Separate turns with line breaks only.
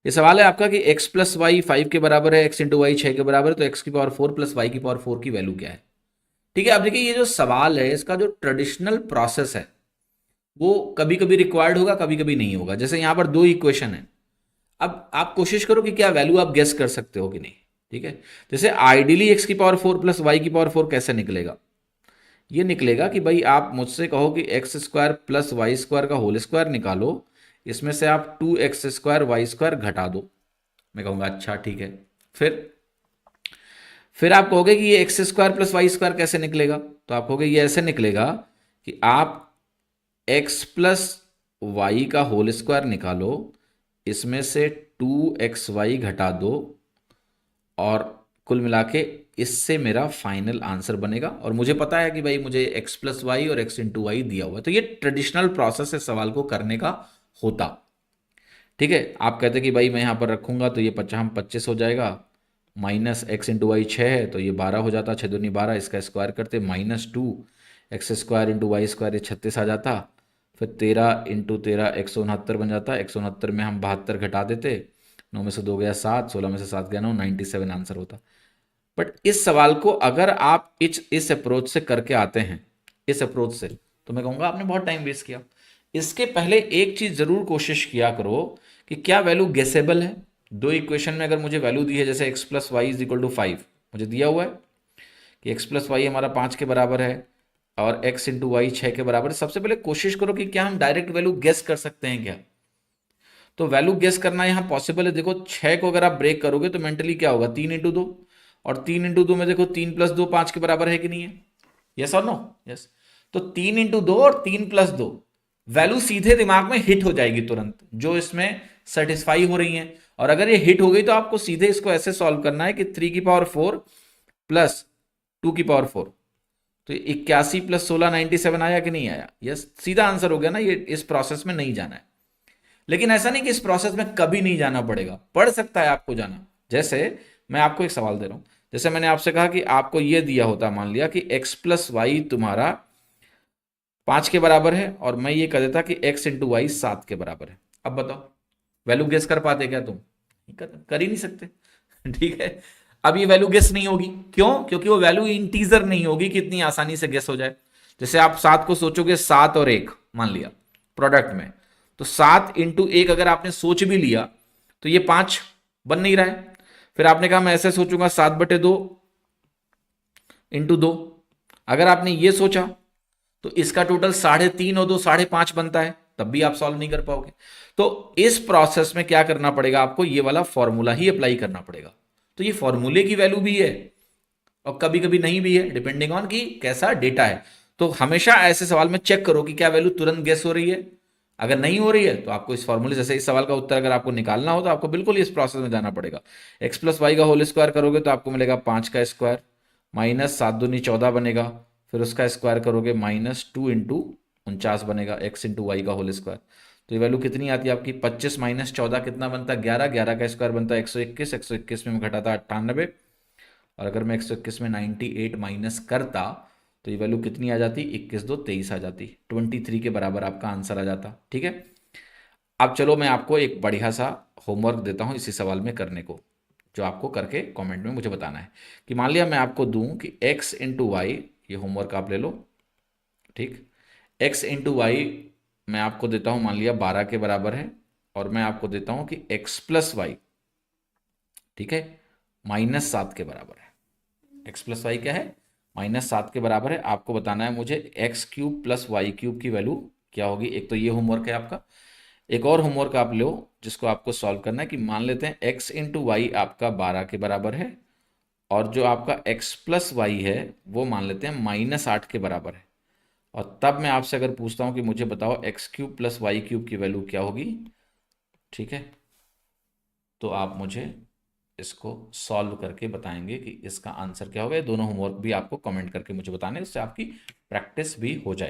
ये सवाल है आपका कि x प्लस वाई 5 के बराबर है, x इंटू वाई 6 के बराबर है, तो x की पावर 4 प्लस वाई की पावर 4 की वैल्यू क्या है। ठीक है, अब देखिए ये जो सवाल है इसका जो ट्रेडिशनल प्रोसेस है वो कभी कभी रिक्वायर्ड होगा, कभी कभी नहीं होगा। जैसे यहाँ पर दो इक्वेशन है, अब आप कोशिश करो कि क्या वैल्यू आप गेस कर सकते हो कि नहीं। ठीक है, जैसे आइडियली एक्स की पावर 4 प्लस वाई की पावर 4 कैसे निकलेगा। ये निकलेगा कि भाई आप मुझसे कहो कि x square plus y square का होल स्क्वायर निकालो, इसमें से आप 2x² वाई स्क्वायर घटा दो। मैं कहूँगा अच्छा ठीक है। फिर फिर आप कहोगे कि ये x square plus y square कैसे निकलेगा, तो आप कहोगे ये ऐसे निकलेगा कि आप एक्स प्लस वाई का होल स्क्वायर निकालो, इसमें से 2xy घटा दो, और कुल मिला के इससे मेरा फाइनल आंसर बनेगा। और मुझे पता है कि भाई मुझे x प्लस वाई और x इंटू वाई दिया हुआ है। तो ये ट्रेडिशनल प्रोसेस है सवाल को करने का होता। ठीक है, आप कहते कि भाई मैं यहाँ पर रखूंगा तो ये 25 हो जाएगा, माइनस एक्स इंटू वाई 6 है तो ये 12 हो जाता, 6 दूनी 12, इसका स्क्वायर करते -2 x² इंटू वाई स्क्वायर, ये 36 आ जाता। फिर 13 × 13 169 बन जाता, 169 में हम 72 घटा देते, 9 में से 2 गया 7, 16 में से 7 गया 9, 97 आंसर होता। बट इस सवाल को अगर आप इस अप्रोच से करके आते हैं, इस अप्रोच से, तो मैं कहूँगा आपने बहुत टाइम वेस्ट किया। इसके पहले एक चीज़ ज़रूर कोशिश किया करो कि क्या वैल्यू गेसेबल है। दो इक्वेशन में अगर मुझे वैल्यू दी है, जैसे x plus y is equal to 5, मुझे दिया हुआ है कि एक्स प्लस वाई हमारा 5 के बराबर है और एक्स इंटू वाई 6 के बराबर है। सबसे पहले कोशिश करो कि क्या हम डायरेक्ट वैल्यू गेस कर सकते हैं क्या। तो वैल्यू गेस करना यहाँ पॉसिबल है। देखो 6 को अगर आप ब्रेक करोगे तो मेंटली क्या होगा, 3 × 2, और 3 × 2 में देखो 3 + 2 5 के बराबर है कि नहीं है, यस और नो, यस। तो 3 × 2 और 3 + 2 वैल्यू सीधे दिमाग में हिट हो जाएगी तुरंत, जो इसमें सेटिस्फाई हो रही है। और अगर ये हिट हो गई तो आपको सीधे इसको ऐसे सॉल्व करना है कि 3 की पावर 4 प्लस 2 की पावर 4, तो 81 + 16 97 आया कि नहीं आया, यस, सीधा आंसर हो गया ना। ये इस प्रोसेस में नहीं जाना है। लेकिन ऐसा नहीं कि इस प्रोसेस में कभी नहीं जाना पड़ेगा, पड़ सकता है आपको जाना। जैसे मैं आपको एक सवाल दे रहा हूं, जैसे मैंने आपसे कहा कि आपको यह दिया होता, मान लिया कि x प्लस वाई तुम्हारा 5 के बराबर है, और मैं ये कह देता कि x इंटू वाई 7 के बराबर है। अब बताओ वैल्यू गेस कर पाते क्या तुम, कर ही नहीं सकते। ठीक है, अब ये वैल्यू गेस नहीं होगी, क्यों, क्योंकि वो वैल्यू इंटीजर नहीं होगी कि इतनी आसानी से गेस हो जाए। जैसे आप 7 को सोचोगे, 7 और 1 मान लिया प्रोडक्ट में, तो 7 × 1 अगर आपने सोच भी लिया तो ये 5 बन नहीं रहा है। फिर आपने कहा मैं ऐसे सोचूंगा 7/2 × 2, अगर आपने ये सोचा तो इसका टोटल 3.5 और 2 5.5 बनता है, तब भी आप सॉल्व नहीं कर पाओगे। तो इस प्रोसेस में क्या करना पड़ेगा आपको, ये वाला फॉर्मूला ही अप्लाई करना पड़ेगा। तो ये फॉर्मूले की वैल्यू भी है और कभी कभी नहीं भी है, डिपेंडिंग ऑन कि कैसा डेटा है। तो हमेशा ऐसे सवाल में चेक करो कि क्या वैल्यू तुरंत गेस हो रही है। अगर नहीं हो रही है तो आपको इस फॉर्मूले, जैसे इस सवाल का उत्तर अगर आपको निकालना हो तो आपको बिल्कुल इस प्रोसेस में जाना पड़ेगा। एक्स प्लस वाई का होल स्क्वायर करोगे तो आपको मिलेगा 5 का स्क्वायर, माइनस 7 दूनी 14 बनेगा, फिर उसका स्क्वायर करोगे -2 × 49 बनेगा, एक्स इंटू वाई का होल स्क्वायर। तो ये वैल्यू कितनी आती है आपकी, 25 - 14 कितना बनता है, 11, 11 का स्क्वायर बनता है 121, 121 में घटाता 98, और अगर मैं 121 में 98 माइनस करता तो ये वैल्यू कितनी आ जाती, 21 2 23 आ जाती, 23 के बराबर आपका आंसर आ जाता। ठीक है, अब चलो मैं आपको एक बढ़िया सा होमवर्क देता हूँ इसी सवाल में करने को, जो आपको करके कमेंट में मुझे बताना है। कि मान लिया मैं आपको दूं कि x इंटू वाई, ये होमवर्क आप ले लो, ठीक, x इंटू वाई मैं आपको देता हूं मान लिया 12 के बराबर है, और मैं आपको देता हूं कि x प्लस वाई, ठीक है, -7 के बराबर है। x प्लस वाई क्या है, -7 के बराबर है। आपको बताना है मुझे x³ प्लस y³ की वैल्यू क्या होगी। एक तो ये होमवर्क है आपका। एक और होमवर्क आप लो जिसको आपको सॉल्व करना है कि मान लेते हैं x इंटू वाई आपका 12 के बराबर है, और जो आपका x प्लस वाई है वो मान लेते हैं -8 के बराबर है। और तब मैं आपसे अगर पूछता हूं कि मुझे बताओ x³ प्लस y³ की वैल्यू क्या होगी, ठीक है, तो आप मुझे इसको सॉल्व करके बताएंगे कि इसका आंसर क्या होगा। ये दोनों होमवर्क भी आपको कमेंट करके मुझे बताने, इससे आपकी प्रैक्टिस भी हो जाएगी।